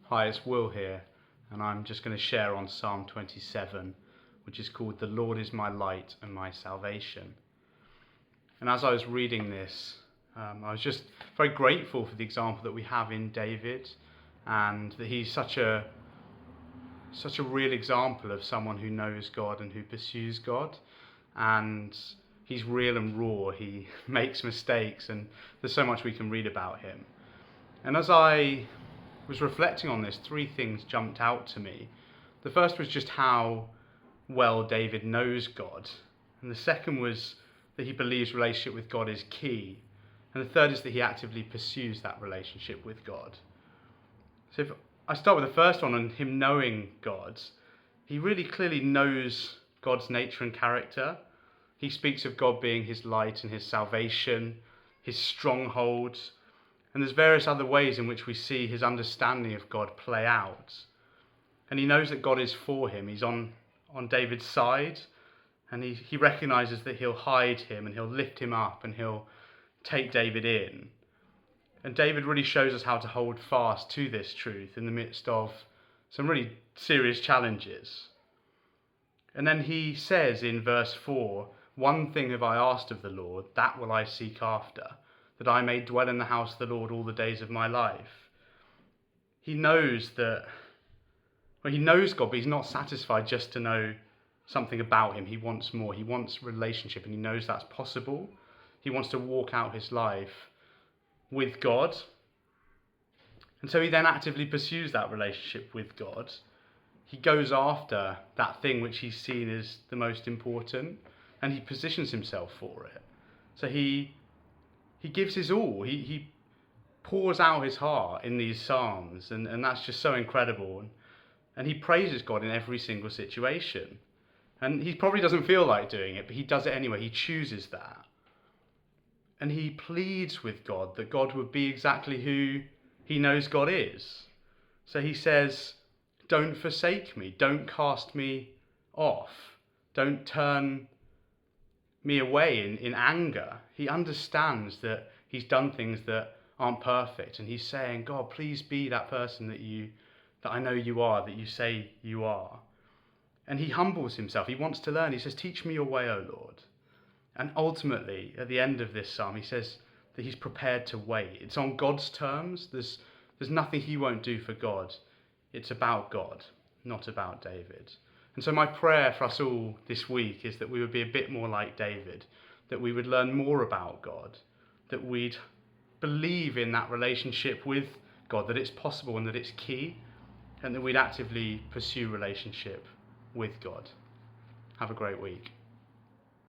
Hi, it's Will here, and I'm just going to share on Psalm 27, which is called "The Lord is my light and my salvation." And as I was reading this, I was just very grateful for the example that we have in David, and that he's such a real example of someone who knows God and who pursues God. And he's real and raw. He makes mistakes, and there's so much we can read about him. And as I was reflecting on this, three things jumped out to me. The first was just how well David knows God. And the second was that he believes relationship with God is key. And the third is that he actively pursues that relationship with God. So if I start with the first one, on him knowing God, he really clearly knows God's nature and character. He speaks of God being his light and his salvation, his stronghold. And there's various other ways in which we see his understanding of God play out. And he knows that God is for him. He's on David's side, and he recognises that he'll hide him and he'll lift him up and he'll take David in. And David really shows us how to hold fast to this truth in the midst of some really serious challenges. And then he says in verse 4, "One thing have I asked of the Lord, that will I seek after, that I may dwell in the house of the Lord all the days of my life." He knows that, he knows God, but he's not satisfied just to know something about him. He wants more. He wants relationship, and he knows that's possible. He wants to walk out his life with God. And so he then actively pursues that relationship with God. He goes after that thing which he's seen as the most important, and he positions himself for it. So he gives his all. He pours out his heart in these psalms, and that's just so incredible. And he praises God in every single situation. And he probably doesn't feel like doing it, but he does it anyway. He chooses that. And he pleads with God that God would be exactly who he knows God is. So he says, "Don't forsake me. Don't cast me off. Don't turn me away in anger." He understands that he's done things that aren't perfect, and he's saying, "God, please be that person that I know you are, that you say you are." And he humbles himself. He wants to learn. He says, "Teach me your way, O Lord." And ultimately, at the end of this psalm, he says that he's prepared to wait. It's on God's terms. There's nothing he won't do for God. It's about God, not about David. And so my prayer for us all this week is that we would be a bit more like David, that we would learn more about God, that we'd believe in that relationship with God, that it's possible and that it's key, and that we'd actively pursue relationship with God. Have a great week.